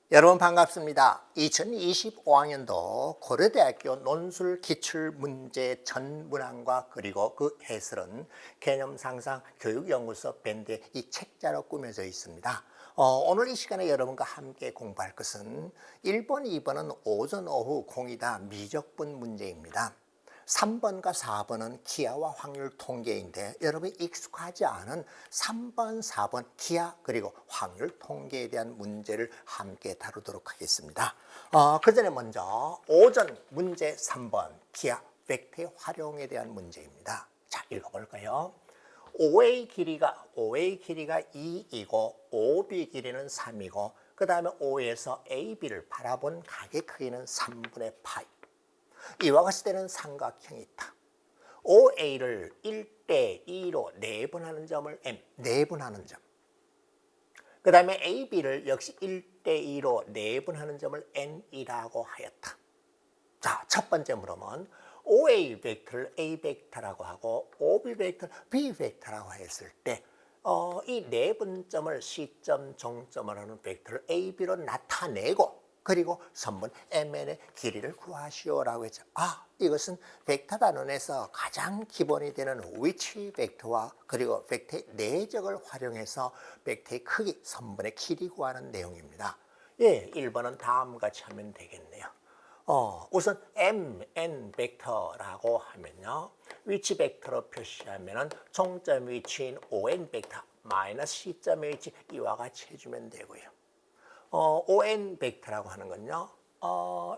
여러분 반갑습니다. 2025학년도 고려대학교 논술기출문제 전문항과 그리고 그 해설은 개념상상 교육연구소 밴드의 이 책자로 꾸며져 있습니다. 오늘 이 시간에 여러분과 함께 공부할 것은 1번, 2번은 오전, 오후 공이다 미적분 문제입니다. 3번과 4번은 기하와 확률 통계인데 여러분이 익숙하지 않은 3번, 4번 기하 그리고 확률 통계에 대한 문제를 함께 다루도록 하겠습니다. 그 전에 먼저 오전 문제 3번 기하 벡터의 활용에 대한 문제입니다. 자, 읽어볼까요? OA 길이가 2이고 OB 길이는 3이고 그 다음에 O에서 AB를 바라본 각의 크기는 3분의 파이. 이와 같이 되는 삼각형이 있다. OA를 1대2로 내분하는 점을 M, 내분하는 점. 그 다음에 AB를 역시 1대2로 내분하는 점을 N이라고 하였다. 자, 첫 번째 물으면 OA 벡터를 A 벡터라고 하고 OB 벡터를 B 벡터라고 했을 때 이 내분점을 C점, 종점을 하는 벡터를 AB로 나타내고 그리고 선분 MN의 길이를 구하시오라고 했죠. 이것은 벡터 단원에서 가장 기본이 되는 위치 벡터와 그리고 벡터의 내적을 활용해서 벡터의 크기, 선분의 길이 구하는 내용입니다. 1번은 다음과 같이 하면 되겠네요. 우선 MN 벡터라고 하면요. 위치 벡터로 표시하면은 종점 위치인 ON 벡터 마이너스 C점의 위치 이와 같이 해주면 되고요. ON 벡터라고 하는 건요.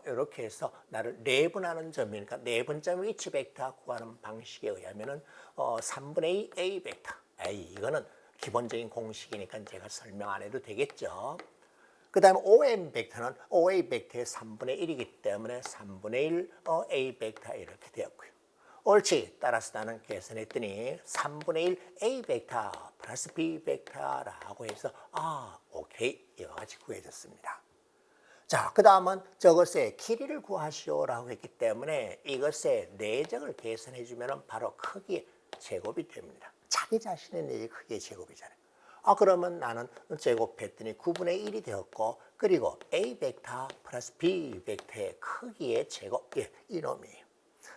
이렇게 해서 나를 내분하는 점이니까 내분점 위치 벡터 구하는 방식에 의하면은 3분의 2 A 벡터. 이거는 기본적인 공식이니까 제가 설명 안 해도 되겠죠. 그 다음에 ON 벡터는 OA 벡터의 3분의 1이기 때문에 3분의 1 A 벡터 이렇게 되었고요. 옳지. 따라서 나는 계산했더니 3분의 1 A 벡터 플러스 B 벡터라고 해서 오케이. 이와 같이 구해졌습니다. 자, 그 다음은 저것의 길이를 구하시오라고 했기 때문에 이것의 내적을 계산해 주면 바로 크기의 제곱이 됩니다. 자기 자신의 내적 크기의 제곱이잖아요. 그러면 나는 제곱했더니 9분의 1이 되었고 그리고 A 벡터 플러스 B 벡터의 크기의 제곱, 이놈이에요.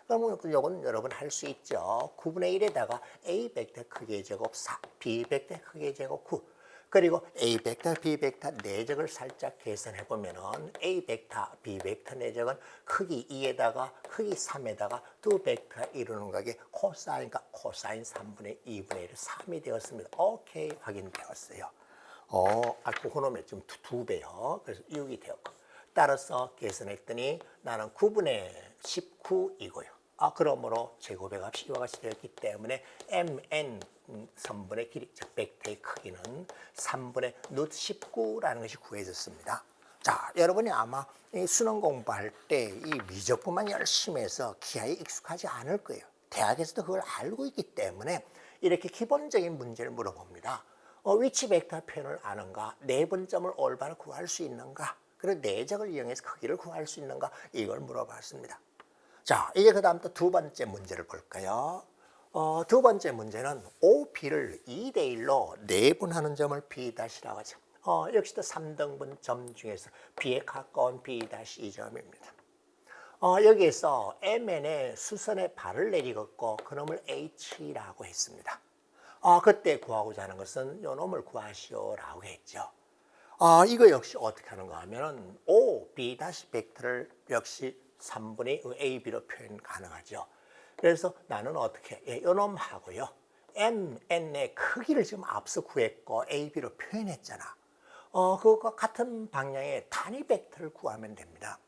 그러면 이건 여러분 할 수 있죠. 9분의 1에다가 A 벡터 크기의 제곱 4, B 벡터 크기의 제곱 9. 그리고 A 벡터, B 벡터 내적을 살짝 계산해 보면은 A 벡터, B 벡터 내적은 크기 2에다가 크기 3에다가 두 벡터 이루는 거에 코사인과 코사인 3분의 2분의 1, 3이 되었습니다. 오케이, 확인되었어요. 그놈의 좀 2배요. 그래서 6이 되었고. 따라서 계산했더니 나는 9분의 19이고요. 그러므로 제곱의 값이 이와 같이 되었기 때문에 MN 선분의 길이, 즉 벡터의 크기는 3분의 루트 19라는 것이 구해졌습니다. 자, 여러분이 아마 수능 공부할 때 이 미적분만 열심히 해서 기하에 익숙하지 않을 거예요. 대학에서도 그걸 알고 있기 때문에 이렇게 기본적인 문제를 물어봅니다. 위치 벡터 표현을 아는가? 내분점을 올바로 구할 수 있는가? 그리고 내적을 이용해서 크기를 구할 수 있는가? 이걸 물어봤습니다. 자, 이제 그 다음 또 두 번째 문제를 볼까요? 두 번째 문제는 OP를 2대1로 내분하는 점을 B-라고 하죠. 역시도 3등분 점 중에서 B에 가까운 B-2점입니다. 여기에서 MN의 수선의 발을 내리겠고 그놈을 H라고 했습니다. 그때 구하고자 하는 것은 이 놈을 구하시오라고 했죠. 이거 역시 어떻게 하는가 하면은 O, B- 벡터를 역시 3분의 AB로 표현 가능하죠. 그래서 나는 어떻게, 요놈 하고요. MN의 크기를 지금 앞서 구했고 AB로 표현했잖아. 그것과 같은 방향의 단위 벡터를 구하면 됩니다.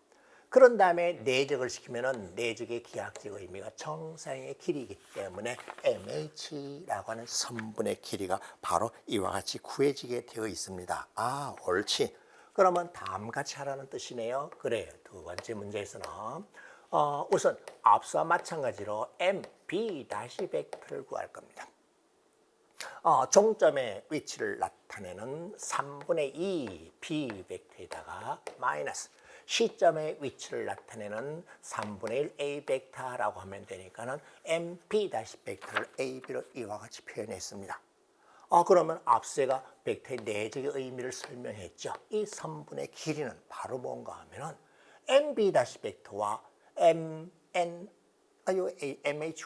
그런 다음에 내적을 시키면은 내적의 기하학적 의미가 정사형의 길이이기 때문에 MH라고 하는 선분의 길이가 바로 이와 같이 구해지게 되어 있습니다. 옳지. 그러면 다음같이 하라는 뜻이네요. 그래요. 두 번째 문제에서는 우선 앞서와 마찬가지로 MB- 벡터를 구할 겁니다. 종점의 위치를 나타내는 3분의 2 B 벡터에다가 마이너스 C점의 위치를 나타내는 3분의 1 A 벡터라고 하면 되니까는 MP- 벡터를 AB로 이와 같이 표현했습니다. 그러면 앞서가 벡터의 내적의 의미를 설명했죠. 이 선분의 길이는 바로 뭔가 하면은 MB 다시 벡터와 MH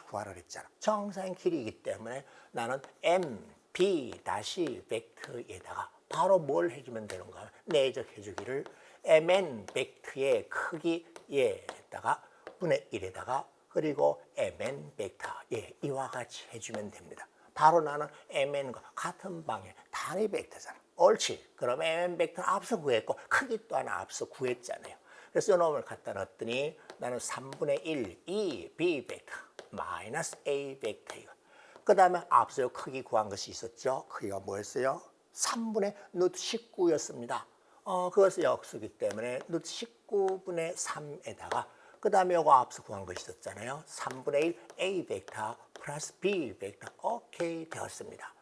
구하라 그랬잖아. 정사인 길이이기 때문에 나는 MB 다시 벡터에다가 바로 뭘 해주면 되는가 하면 내적 해주기를 MN 벡터의 크기에다가 분의 1에다가 그리고 MN 벡터 이와 같이 해주면 됩니다. 바로 나는 MN과 같은 방향 단위 벡터잖아. 옳지. 그럼 MN 벡터는 앞서 구했고 크기 또한 앞서 구했잖아요. 그래서 이놈을 갖다 놨더니 나는 3분의 1 E B 벡터 마이너스 A 벡터이고 그 다음에 앞서 크기 구한 것이 있었죠. 크기가 뭐였어요? 3분의 루트 19였습니다. 그것이 역수기 때문에 루트 19분의 3에다가 그 다음에 요거 앞서 구한 것이 있었잖아요. 3분의 1 A 벡터 플러스 B 벡터 오케이 되었습니다.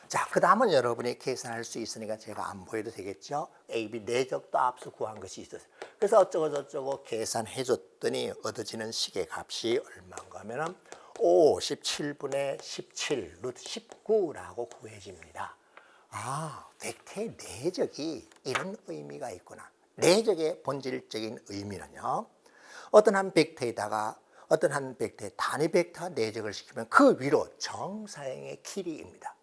자, 그 다음은 여러분이 계산할 수 있으니까 제가 안 보여도 되겠죠. AB 내적도 앞서 구한 것이 있었어요. 그래서 어쩌고 저쩌고 계산해 줬더니 얻어지는 식의 값이 얼마인가 하면은 57분의 17 루트 19라고 구해집니다. 벡터의 내적이 이런 의미가 있구나. 내적의 본질적인 의미는요. 어떤 한 벡터에다가 어떤 한 벡터의 단위 벡터 내적을 시키면 그 위로 정사형의 길이입니다.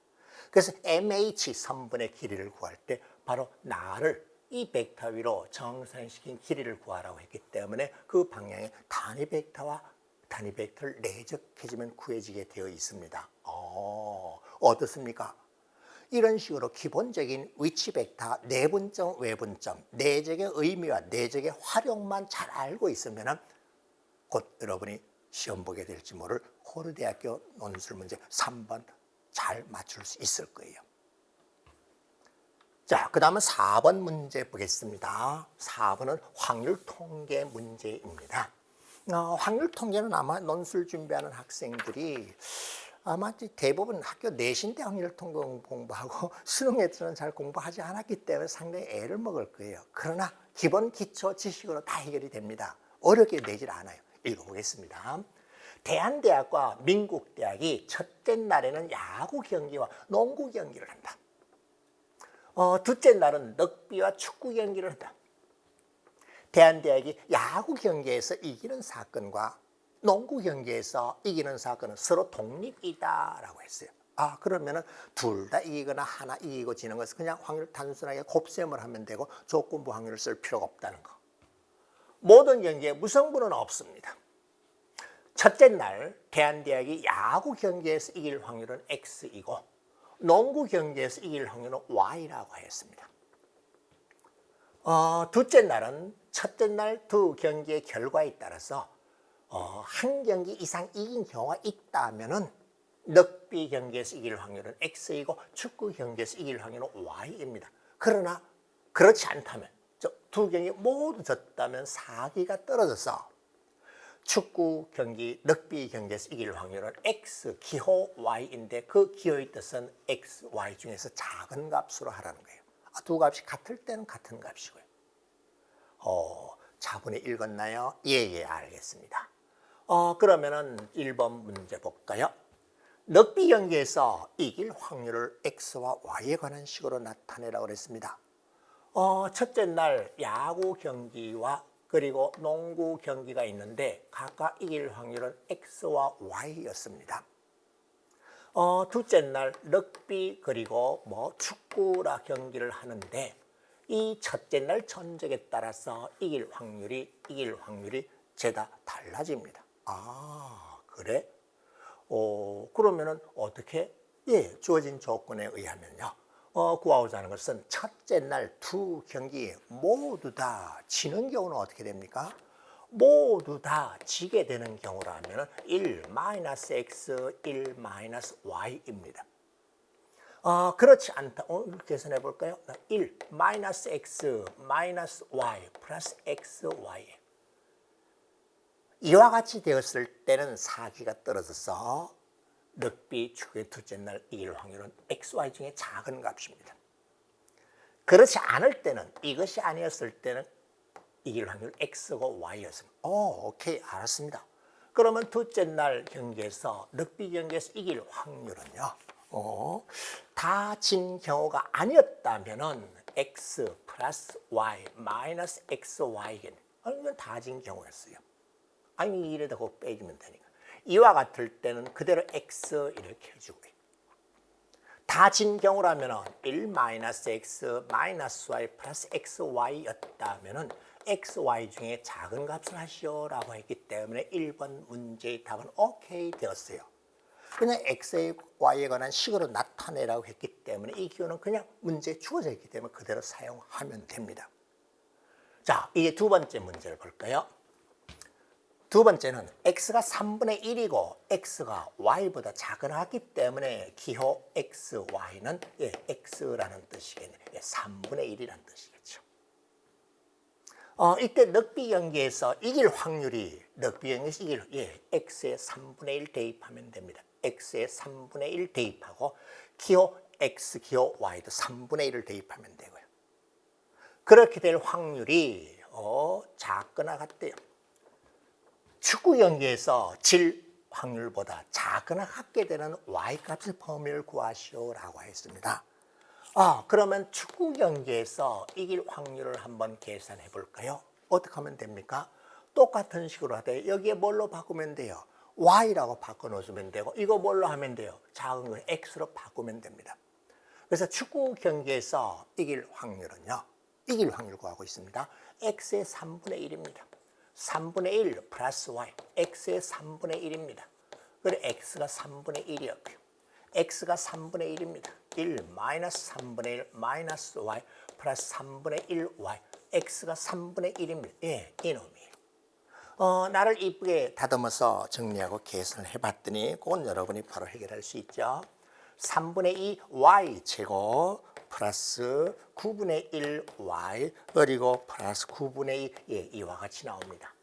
그래서 MH 선분의 길이를 구할 때 바로 나를 이 벡터 위로 정사형시킨 길이를 구하라고 했기 때문에 그 방향의 단위 벡터와 단위 벡터를 내적해주면 구해지게 되어 있습니다. 어떻습니까? 이런 식으로 기본적인 위치 벡터, 내분점, 외분점, 내적의 의미와 내적의 활용만 잘 알고 있으면 곧 여러분이 시험 보게 될지 모를 고려대학교 논술 문제 3번 잘 맞출 수 있을 거예요. 자, 그 다음은 4번 문제 보겠습니다. 4번은 확률 통계 문제입니다. 확률 통계는 아마 논술 준비하는 학생들이 아마 대부분 학교 내신 때 확률 통계 공부하고 수능에서는 잘 공부하지 않았기 때문에 상당히 애를 먹을 거예요. 그러나 기본 기초 지식으로 다 해결이 됩니다. 어렵게 내질 않아요. 읽어보겠습니다. 대한대학과 민국대학이 첫째 날에는 야구 경기와 농구 경기를 한다. 둘째 날은 럭비와 축구 경기를 한다. 대한대학이 야구 경기에서 이기는 사건과 농구 경기에서 이기는 사건은 서로 독립이다라고 했어요. 그러면은 둘 다 이기거나 하나 이기고 지는 것은 그냥 확률 단순하게 곱셈을 하면 되고 조건부 확률을 쓸 필요가 없다는 거. 모든 경기에 무승부는 없습니다. 첫째 날 대한대학이 야구 경기에서 이길 확률은 X이고 농구 경기에서 이길 확률은 Y라고 했습니다. 둘째 날은 첫째 날 두 경기의 결과에 따라서 한 경기 이상 이긴 경우가 있다면은 럭비 경기에서 이길 확률은 X이고 축구 경기에서 이길 확률은 Y입니다. 그러나 그렇지 않다면 두 경기 모두 졌다면 사기가 떨어져서 축구 경기, 럭비 경기에서 이길 확률은 X, 기호 Y인데 그 기호의 뜻은 X, Y 중에서 작은 값으로 하라는 거예요. 두 값이 같을 때는 같은 값이고요. 차분히 읽었나요? 예, 알겠습니다. 그러면은 1번 문제 볼까요? 럭비 경기에서 이길 확률을 X와 Y에 관한 식으로 나타내라고 그랬습니다. 첫째 날 야구 경기와 그리고 농구 경기가 있는데 각각 이길 확률은 X와 Y였습니다. 둘째 날 럭비 그리고 축구라 경기를 하는데 이 첫째 날 전적에 따라서 이길 확률이 죄다 달라집니다. 그래? 그러면은 어떻게? 주어진 조건에 의하면요. 구하고자 하는 것은 첫째 날 두 경기 모두 다 지는 경우는 어떻게 됩니까? 모두 다 지게 되는 경우라면 1-x, 1-y입니다. 그렇지 않다. 계산해 볼까요? 1-x, -y 플러스 xy. 이와 같이 되었을 때는 사기가 떨어져서 럭비 축구의 둘째 날 이길 확률은 XY 중에 작은 값입니다. 그렇지 않을 때는 이것이 아니었을 때는 이길 확률 X고 Y였습니다. 오케이 알았습니다. 그러면 둘째 날 경기에서 럭비 경기에서 이길 확률은요. 다진 경우가 아니었다면은 x 플러스 y 마이너스 xy겠네. 이건 다진 경우였어요. 아니 이래다 그거 빼주면 되니까. 이와 같을 때는 그대로 x 이렇게 해주고요. 다진 경우라면은 1 마이너스 x 마이너스 y 플러스 xy였다면은 xy 중에 작은 값을 하시오라고 했기 때문에 1번 문제의 답은 오케이 되었어요. 그냥 x에 y에 관한 식으로 나타내라고 했기 때문에 이 기호는 그냥 문제에 주어져 있기 때문에 그대로 사용하면 됩니다. 자, 이게 두 번째 문제를 볼까요? 두 번째는 x가 3분의 1이고 x가 y보다 작기 때문에 기호 xy는 x라는 뜻이겠네요. 3분의 1이라는 뜻이겠죠. 이때 넉비 경기에서 이길 확률이 x의 3분의 1 대입하면 됩니다. x의 3분의 1 대입하고 기호 x, 기호 y도 3분의 1을 대입하면 되고요. 그렇게 될 확률이 작거나 같대요. 축구 경기에서 질 확률보다 작거나 같게 되는 y값의 범위를 구하시오라고 했습니다. 그러면 축구 경기에서 이길 확률을 한번 계산해 볼까요? 어떻게 하면 됩니까? 똑같은 식으로 하되 여기에 뭘로 바꾸면 돼요? y라고 바꿔놓으면 되고 이거 뭘로 하면 돼요? 작은 거 x로 바꾸면 됩니다. 그래서 축구 경기에서 이길 확률은요. 이길 확률 구하고 있습니다. x의 3분의 1입니다. 3분의 1 플러스 y, x의 3분의 1입니다. 그리고 x가 3분의 1이었고요. x가 3분의 1입니다. 1 마이너스 3분의 1 마이너스 y 플러스 3분의 1y, x가 3분의 1입니다. 이놈이에요. 나를 이쁘게 다듬어서 정리하고 계산을 해봤더니 그건 여러분이 바로 해결할 수 있죠. 3분의 2 y 제곱 플러스 9분의 1 y 그리고 플러스 9분의 2 이와 같이 나옵니다.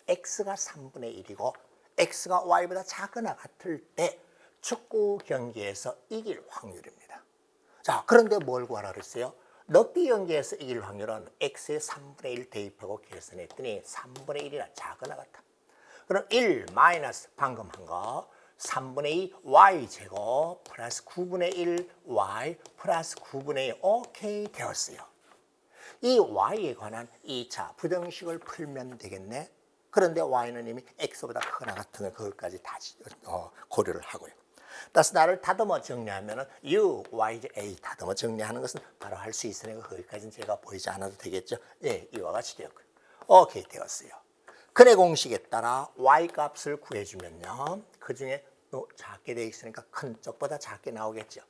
x가 3분의 1이고 x가 y보다 작거나 같을 때 축구 경기에서 이길 확률입니다. 자, 그런데 뭘 구하라 그랬어요? 럭비 경기에서 이길 확률은 x의 3분의 1 대입하고 계산했더니 3분의 1이나 작거나 같아. 그럼 1 마이너스 방금 한 거 3분의 2 y 제곱 플러스 9분의 1 y 플러스 9분의 2 오케이 되었어요. 이 y에 관한 2차 부등식을 풀면 되겠네. 그런데 y는 이미 x보다 크거나 같은 그것까지 다 고려를 하고요. 따라서 나를 다듬어 정리하면은 u, y, a 다듬어 정리하는 것은 바로 할 수 있으니까 거기까지는 제가 보이지 않아도 되겠죠. 이와 같이 되었고요. 오케이 되었어요. 근의 공식에 따라 y 값을 구해주면요. 그 중에 작게 되어 있으니까 큰 쪽보다 작게 나오겠죠.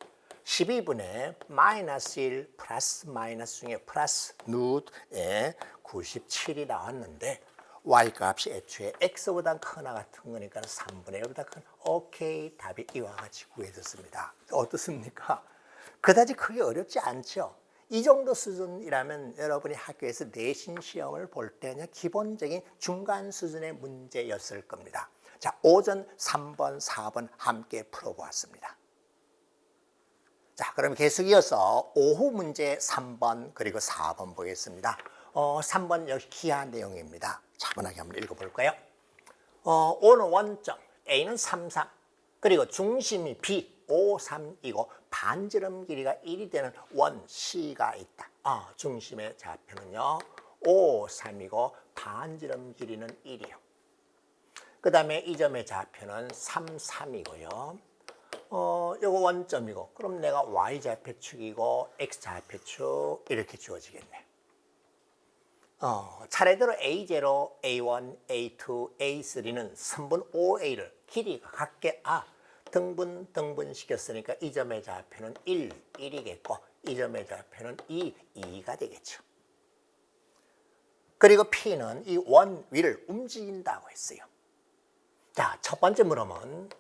12분의 마이너스 1 플러스 마이너스 중에 플러스 루트에 97이 나왔는데 y 값이 애초에 x보다 크거나 같은 거니까 3분의 1보다 큰 오케이 답이 이와 같이 구해졌습니다. 어떻습니까? 그다지 크게 어렵지 않죠? 이 정도 수준이라면 여러분이 학교에서 내신 시험을 볼 때는 기본적인 중간 수준의 문제였을 겁니다. 자, 오전 3번, 4번 함께 풀어보았습니다. 자, 그럼 계속 이어서 오후 문제 3번 그리고 4번 보겠습니다. 3번 역시 기하 내용입니다. 차분하게 한번 읽어볼까요? O는 원점, A는 3, 3, 그리고 중심이 B, 5, 3이고 반지름 길이가 1이 되는 원 C가 있다. 중심의 좌표는요 5, 3이고 반지름 길이는 1이요. 그 다음에 이 점의 좌표는 3, 3이고요. 요거 원점이고 그럼 내가 Y좌표축이고 X좌표축 이렇게 주어지겠네. 차례대로 A0, A1, A2, A3는 선분 OA를 길이가 같게 등분 시켰으니까 이 점의 좌표는 1, 1이겠고 이 점의 좌표는 2, 2가 되겠죠. 그리고 P는 이 원 위를 움직인다고 했어요. 자, 첫 번째 물음은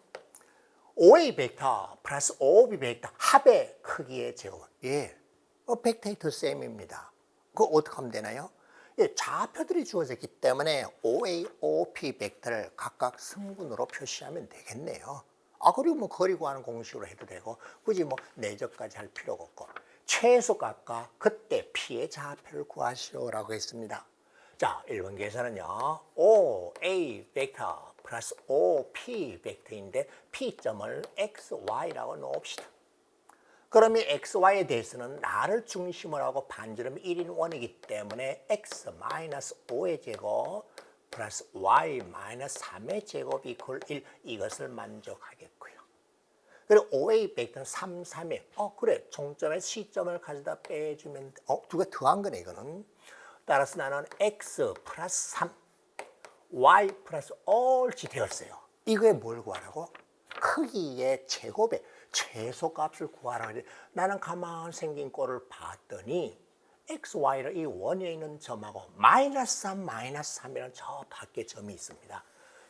OA 벡터 플러스 OB 벡터 합의 크기의 제곱. 벡터의 셈입니다. 그거 어떻게 하면 되나요? 좌표들이 주어졌기 때문에 OA, OP 벡터를 각각 승분으로 표시하면 되겠네요. 그리고 뭐 거리 구하는 공식으로 해도 되고 굳이 뭐 내적까지 할 필요가 없고 최소값과 그때 P의 좌표를 구하시오라고 했습니다. 자, 1번 계산은요. OA 벡터 플러스 OP 벡터인데 P점을 XY라고 놓읍시다. 그럼 이 XY에 대해서는 나를 중심으로 하고 반지름 1인 원이기 때문에 X-5의 제곱 플러스 Y-3의 제곱이 이퀄 1 이것을 만족하겠고요. 그리고 OA 벡터는 3, 3에 그래 종점에 C점을 가져다 빼주면 두 개 더한 거네 이거는. 따라서 나는 X 플러스 3 Y 플러스 옳지 되었어요. 이거에 뭘 구하라고? 크기의 제곱의 최소값을 구하라고. 나는 가만 생긴 꼴을 봤더니 XY를 이 원위에 있는 점하고 마이너스 3, 마이너스 3이라는 저 밖에 점이 있습니다.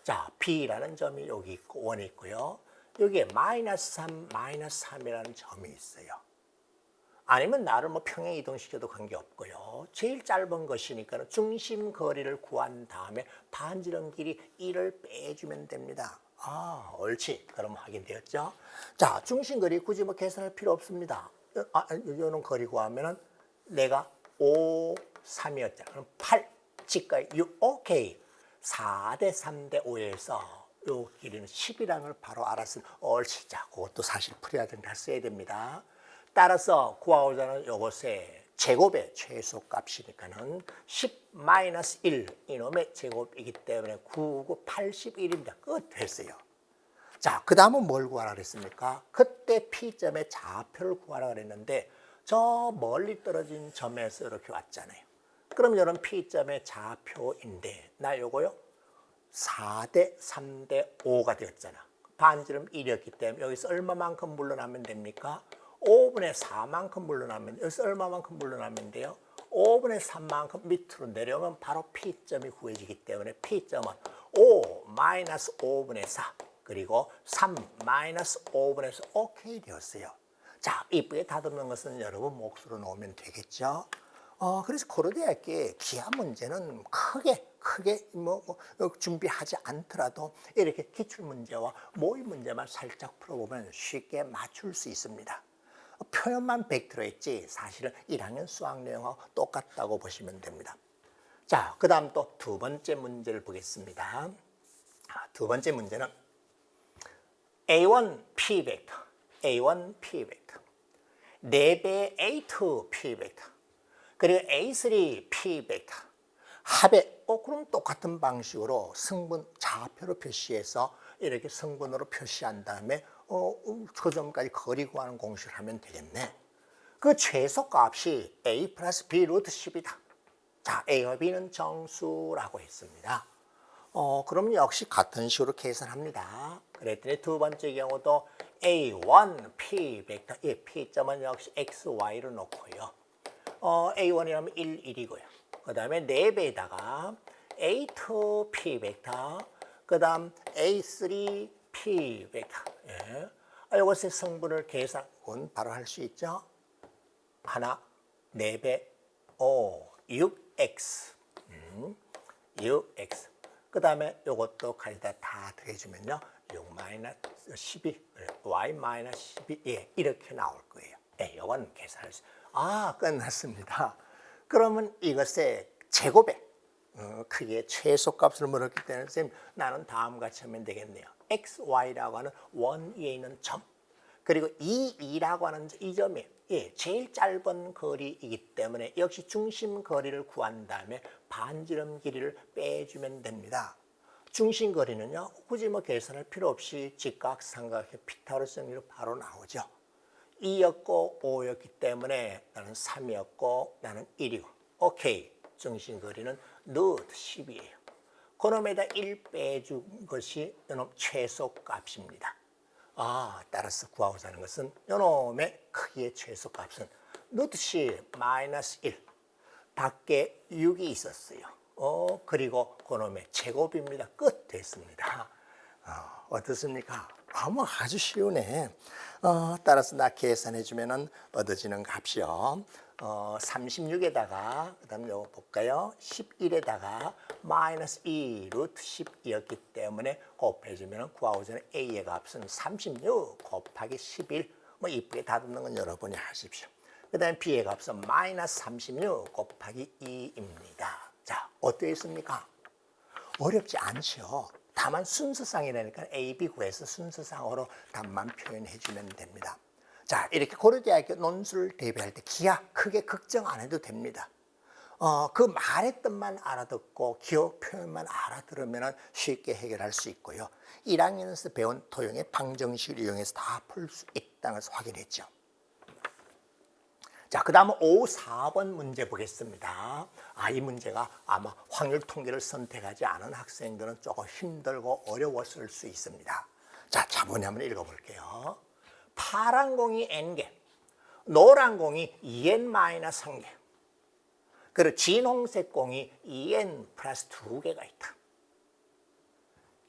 자, B라는 점이 여기 있고 원에 있고요. 여기에 마이너스 3, 마이너스 3이라는 점이 있어요. 아니면 나를 뭐 평행 이동시켜도 관계없고요. 제일 짧은 것이니까 중심 거리를 구한 다음에 반지름 길이 1을 빼주면 됩니다. 아, 옳지. 그럼 확인되었죠? 자, 중심 거리 굳이 뭐 계산할 필요 없습니다. 이거는 거리 구하면은 내가 5, 3이었잖아. 그럼 8, 지가 6, 오케이. 4대 3대 5에서 요 길이는 10이라는 걸 바로 알았으니 옳지. 자, 그것도 사실 풀이하든 다 써야 됩니다. 따라서 구하고자 하는 요것의 제곱의 최소값이니까는 10-1 이놈의 제곱이기 때문에 9, 9, 81입니다. 끝 됐어요. 자, 그 다음은 뭘 구하라 그랬습니까? 그때 P점의 좌표를 구하라 그랬는데 저 멀리 떨어진 점에서 이렇게 왔잖아요. 그럼 이런 P점의 좌표인데 나 요거요 4대 3대 5가 되었잖아. 반지름 1이었기 때문에 여기서 얼마만큼 물러나면 됩니까? 5분의 4만큼 물러나면 여기서 얼마만큼 물러나면 돼요? 5분의 3만큼 밑으로 내려오면 바로 P점이 구해지기 때문에 P점은 5-5분의 4 그리고 3-5분의 4 오케이 되었어요. 자, 이쁘게 다듬는 것은 여러분 몫으로 놓으면 되겠죠. 그래서 고려대학교의 기하 문제는 크게 준비하지 않더라도 이렇게 기출 문제와 모의 문제만 살짝 풀어보면 쉽게 맞출 수 있습니다. 표현만 벡터로 했지 사실은 1학년 수학 내용하고 똑같다고 보시면 됩니다. 자, 그 다음 또 두 번째 문제를 보겠습니다. 두 번째 문제는 A1 P 벡터, A1 P 벡터, 4배의 A2 P 벡터, 그리고 A3 P 벡터, 합의 그럼 똑같은 방식으로 승분 좌표로 표시해서 이렇게 승분으로 표시한 다음에 그 점까지 거리 구하는 공식을 하면 되겠네. 그 최소값이 A 플러스 B 루트 10이다. 자, A와 B는 정수라고 했습니다. 그럼 역시 같은 식으로 계산합니다. 그랬더니 두 번째 경우도 A1 P 벡터, P점은 역시 XY로 놓고요. A1이라면 1, 1이고요. 그 다음에 4배에다가 A2 P 벡터, 그 다음 A3 P 벡터. 예. 이것의 성분을 계산은 바로 할 수 있죠. 하나, 4배, 6x. 6x. 그 다음에 이것도 가져다 다 더해주면요. 6-12, y-12, 예, 이렇게 나올 거예요. 예, 이건 계산할 수 있어요. 끝났습니다. 그러면 이것의 제곱의 크기의 최소값을 물었기 때문에 선생님 나는 다음과 같이 하면 되겠네요. XY라고 하는 원 위에 있는 점 그리고 2라고 하는 이 점이 제일 짧은 거리이기 때문에 역시 중심 거리를 구한 다음에 반지름 길이를 빼주면 됩니다. 중심 거리는요 굳이 뭐 계산할 필요 없이 직각삼각형 피타고라스 정리로 바로 나오죠. 2였고 5였기 때문에 나는 3이었고 나는 1이고 오케이. 중심 거리는 루트 10이에요. 그놈에다 1 빼준 것이 이놈 최소값입니다. 따라서 구하고자 하는 것은 이놈의 크기의 최소값은 루트 10 마이너스 1 밖에 6이 있었어요. 그리고 그놈의 제곱입니다. 끝 됐습니다. 어떻습니까? 아주 쉬우네. 따라서 나 계산해 주면은 얻어지는 값이요. 36에다가 그 다음 요거 볼까요? 11에다가 마이너스 2 루트 10이었기 때문에 곱해주면 구하고자 하는 A의 값은 36 곱하기 11 뭐 이쁘게 다듬는 건 여러분이 하십시오. 그 다음에 B의 값은 마이너스 36 곱하기 2입니다. 자, 어떻게 있습니까? 어렵지 않죠. 다만 순서상이라니까 A, B 구해서 순서상으로 답만 표현해 주면 됩니다. 자, 이렇게 고려대학교 논술 대비할 때 기하 크게 걱정 안 해도 됩니다. 그 말의 뜻만 알아듣고 기호 표현만 알아들으면 쉽게 해결할 수 있고요. 1학년에서 배운 토용의 방정식을 이용해서 다 풀 수 있다는 것을 확인했죠. 자, 그 다음은 5, 4번 문제 보겠습니다. 이 문제가 아마 확률 통계를 선택하지 않은 학생들은 조금 힘들고 어려웠을 수 있습니다. 자, 자본이 한번 읽어볼게요. 파란 공이 N개, 노란 공이 2N-1개, 그리고 진홍색 공이 2N 플러스 2개가 있다.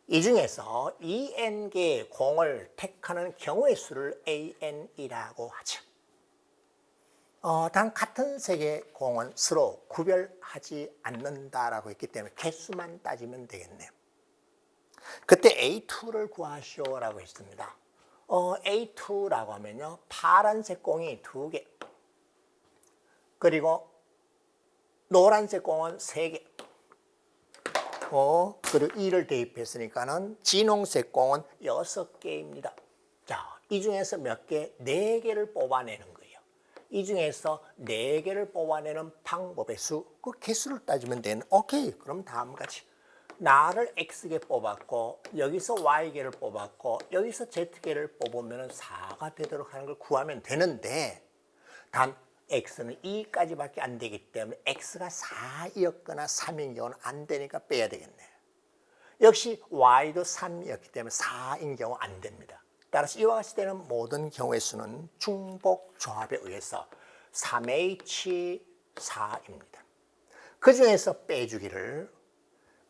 이 중에서 2N개의 공을 택하는 경우의 수를 AN이라고 하죠. 단 같은 색의 공은 서로 구별하지 않는다라고 했기 때문에 개수만 따지면 되겠네요. 그때 A2를 구하시오라고 했습니다. A2라고 하면요, 파란색 공이 2개, 그리고 노란색 공은 3개, 그리고 2를 대입했으니까는 진홍색 공은 6개입니다. 자, 이 중에서 몇 개? 4개를 뽑아내는 거예요. 이 중에서 4개를 뽑아내는 방법의 수, 그 개수를 따지면 되는. 오케이, 그럼 다음과 같이 나를 X개 뽑았고 여기서 Y개를 뽑았고 여기서 Z개를 뽑으면 4가 되도록 하는 걸 구하면 되는데, 단 X는 2까지밖에 안 되기 때문에 X가 4이었거나 3인 경우는 안 되니까 빼야 되겠네요. 역시 Y도 3이었기 때문에 4인 경우 안 됩니다. 따라서 이와 같이 되는 모든 경우의 수는 중복 조합에 의해서 3H4입니다. 그 중에서 빼주기를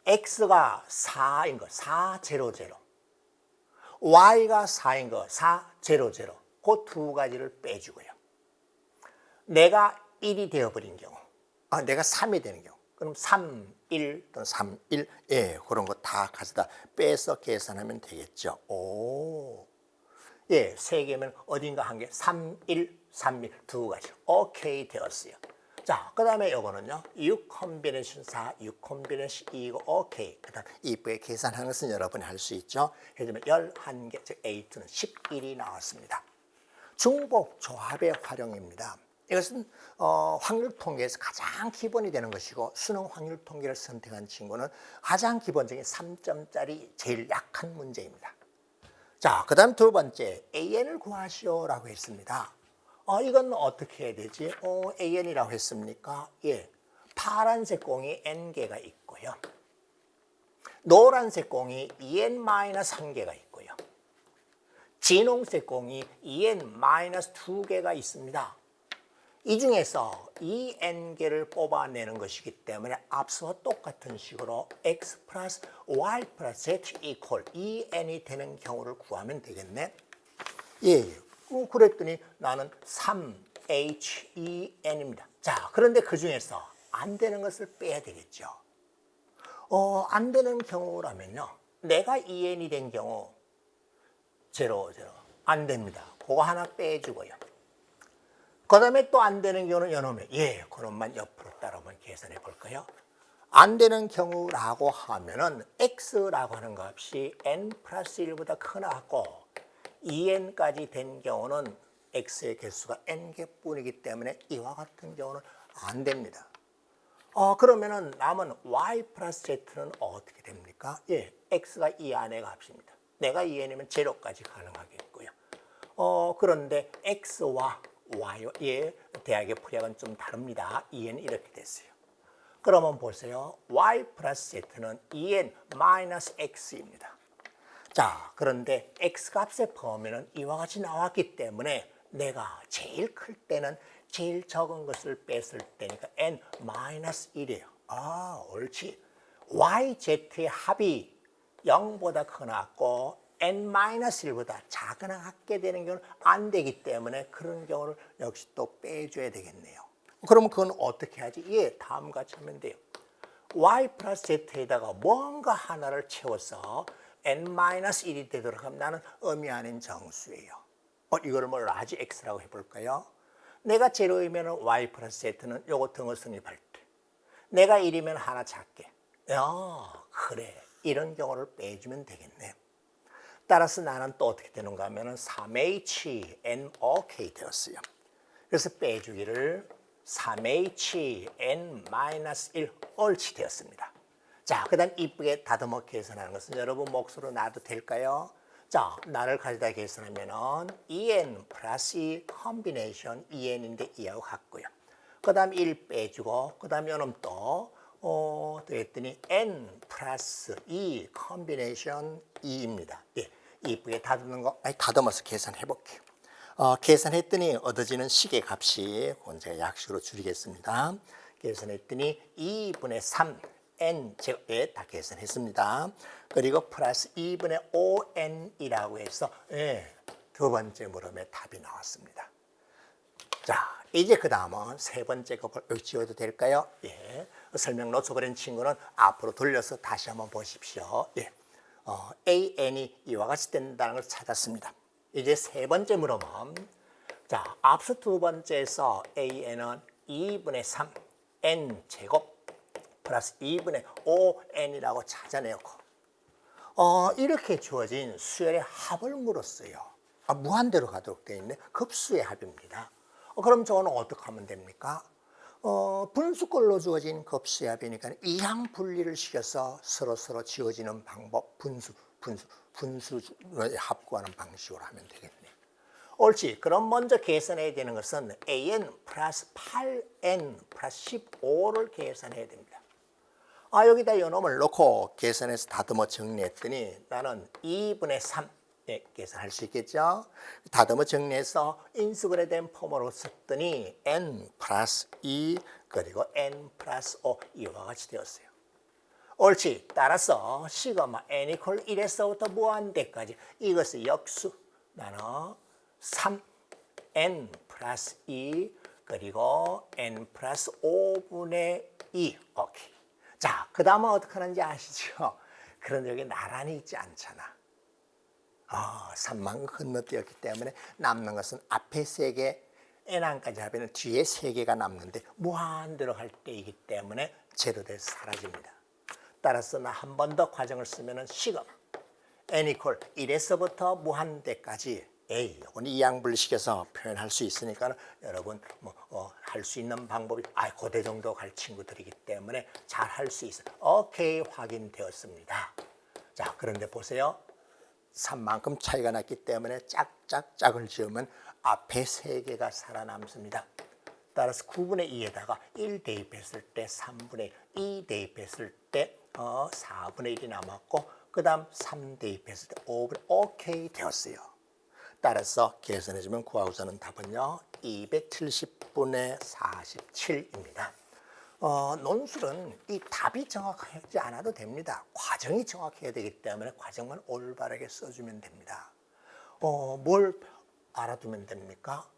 X가 4인 거 400, Y가 4인 거 400, 그 두 가지를 빼주고요. 내가 1이 되어버린 경우, 내가 3이 되는 경우, 그럼 3, 1 또는 3, 1, 그런 거 다 가져다 빼서 계산하면 되겠죠. 세 개면 어딘가 한 개, 3, 1, 3, 1 두 가지. 오케이 되었어요. 자, 그 다음에 요거는요, 6 콤비네이션 4, 6 콤비네이션 2고 오케이. 그 다음 이쁘게 계산하는 것은 여러분이 할 수 있죠. 예를 들면 11개, 즉 A2는 11이 나왔습니다. 중복 조합의 활용입니다. 이것은 확률 통계에서 가장 기본이 되는 것이고, 수능 확률 통계를 선택한 친구는 가장 기본적인 3점짜리 제일 약한 문제입니다. 자, 그 다음 두 번째, AN을 구하시오라고 했습니다. 이건 어떻게 해야 되지? AN이라고 했습니까? 파란색 공이 N개가 있고요. 노란색 공이 2N-1개가 있고요. 진홍색 공이 2N-2개가 있습니다. 이 중에서 2N개를 뽑아내는 것이기 때문에 앞서와 똑같은 식으로 X 플러스 Y 플러스 Z 이퀄 2N이 되는 경우를 구하면 되겠네. 그랬더니 나는 3H2N입니다. 자, 그런데 그 중에서 안 되는 것을 빼야 되겠죠. 안 되는 경우라면요, 내가 2N이 된 경우 0, 0, 안 됩니다. 그거 하나 빼주고요. 그 다음에 또 안 되는 경우는 요놈에, 그놈만 옆으로 따라오면 계산해 볼까요? 안 되는 경우라고 하면은 X라고 하는 값이 N 플러스 1보다 크나고 2N까지 된 경우는 X의 개수가 N개뿐이기 때문에 이와 같은 경우는 안 됩니다. 그러면은 남은 Y 플러스 Z는 어떻게 됩니까? X가 이 안의 값입니다. 내가 2N이면 제로까지 가능하겠고요. 그런데 X와 Y의 대학의 풀이학은 좀 다릅니다. 2N 이렇게 됐어요. 그러면 보세요. Y 플러스 Z는 2N 마이너스 X입니다. 자, 그런데 X 값의 범위는 이와 같이 나왔기 때문에 내가 제일 클 때는 제일 적은 것을 뺐을 때니까 N 마이너스 1이에요. 옳지. Y, Z의 합이 0보다 크나고 N-1보다 작거나 같게 되는 경우는 안 되기 때문에 그런 경우를 역시 또 빼줘야 되겠네요. 그러면 그건 어떻게 하지? 다음과 같이 하면 돼요. Y 플러스 Z에다가 뭔가 하나를 채워서 N-1이 되도록 하면 나는 의미 아닌 정수예요. 이거를 뭐 라지 X라고 해볼까요? 내가 제로이면 Y 플러스 Z는 요거 등을 성립할 때 내가 1이면 하나 작게. 그래. 이런 경우를 빼주면 되겠네. 따라서 나는 또 어떻게 되는가 하면 3HNOK 되었어요. 그래서 빼주기를 3HN-1 옳지 되었습니다. 자, 그 다음 이쁘게 다듬어 계산하는 것은 여러분 몫으로 놔도 될까요? 자, 나를 가져다 계산하면은 2n 플러스 2 컨비네이션 2n인데 2하고 같고요. 그 다음 1 빼주고, 그 다음 요놈 또 했더니 n 플러스 2 컨비네이션 2입니다. 예, 이쁘게 다듬는 거, 다듬어서 계산해 볼게요. 계산했더니 얻어지는 식의 값이, 그건 제가 약식으로 줄이겠습니다. 계산했더니 2분의 3 n 제곱에 다 계산했습니다. 그리고 플러스 2분의 5n이라고 해서 두 번째 물음에 답이 나왔습니다. 자, 이제 그 다음은 세 번째 곱을 여기 지워도 될까요? 예. 설명 놓쳐버린 친구는 앞으로 돌려서 다시 한번 보십시오. 예. an이 이와 같이 된다는 걸 찾았습니다. 이제 세 번째 물음은, 자, 앞서 두 번째에서 an은 2분의 3 n 제곱 플러스 2분의 5n이라고 찾아내고 이렇게 주어진 수열의 합을 물었어요. 무한대로 가도록 되어 있네. 급수의 합입니다. 그럼 저거는 어떻게 하면 됩니까? 분수꼴로 주어진 급수의 합이니까 이항 분리를 시켜서 서로 지어지는 방법, 분수의 합 구하는 방식으로 하면 되겠네. 옳지. 그럼 먼저 계산해야 되는 것은 an 플러스 8n 플러스 15를 계산해야 됩니다. 여기다 이놈을 놓고 계산해서 다듬어 정리했더니 나는 2분의 3 계산할 수 있겠죠. 다듬어 정리해서 인수분해된 폼으로 썼더니 n 플러스 2 그리고 n 플러스 5 이와 같이 되었어요. 옳지. 따라서 시그마 n 이퀄 1에서부터 무한대까지 이것의 역수 나는 3 n 플러스 2 그리고 n 플러스 5분의 2 오케이. 자, 그 다음은 어떻게 하는지 아시죠? 그런데 여기 나란히 있지 않잖아. 3만 건너뛰었기 때문에 남는 것은 앞에 3개, n항까지 합하면 뒤에 3개가 남는데 무한대로 갈 때이기 때문에 제로돼서 사라집니다. 따라서 나 한 번 더 과정을 쓰면 시그마 n 이퀄 1에서부터 무한대까지 이건 이항분리식에서 표현할 수 있으니까 여러분 할 수 있는 방법이 고대 정도 갈 친구들이기 때문에 잘 할 수 있어요. 오케이, 확인되었습니다. 자, 그런데 보세요. 3만큼 차이가 났기 때문에 짝을 지으면 앞에 3개가 살아남습니다. 따라서 9분의 2에다가 1 대입했을 때 3분의 2 대입했을 때 4분의 1이 남았고 그 다음 3 대입했을 때 5분의 오케이 되었어요. 따라서 계산해주면 구하고자는 답은요 270분의 47입니다. 논술은 이 답이 정확하지 않아도 됩니다. 과정이 정확해야 되기 때문에 과정만 올바르게 써주면 됩니다. 뭘 알아두면 됩니까?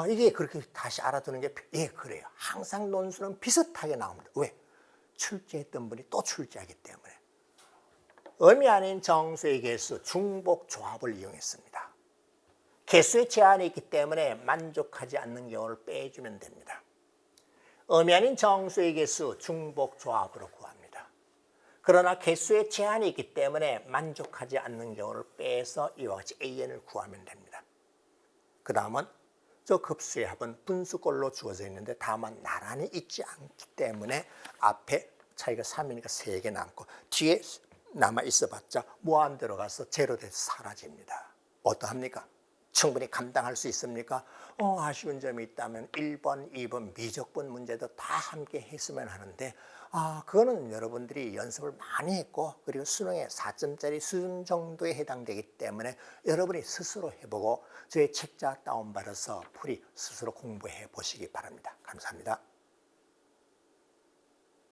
이게 그렇게 다시 알아두는 게 그래요. 항상 논술은 비슷하게 나옵니다. 왜? 출제했던 분이 또 출제하기 때문에. 의미 아닌 정수의 개수 중복 조합을 이용했습니다. 개수의 제한이 있기 때문에 만족하지 않는 경우를 빼주면 됩니다. 의미 아닌 정수의 개수 중복 조합으로 구합니다. 그러나 개수의 제한이 있기 때문에 만족하지 않는 경우를 빼서 이와 같이 an을 구하면 됩니다. 그 다음은 저 급수의 합은 분수꼴로 주어져 있는데 다만 나란히 있지 않기 때문에 앞에 차이가 3이니까 3개 남고 뒤에 남아 있어봤자 무한대로 가서 제로 돼서 사라집니다. 어떠합니까? 충분히 감당할 수 있습니까? 아쉬운 점이 있다면 1번, 2번 미적분 문제도 다 함께 했으면 하는데 그거는 여러분들이 연습을 많이 했고 그리고 수능에 4점짜리 수준 정도에 해당되기 때문에 여러분이 스스로 해보고 저의 책자 다운받아서 풀이 스스로 공부해 보시기 바랍니다. 감사합니다.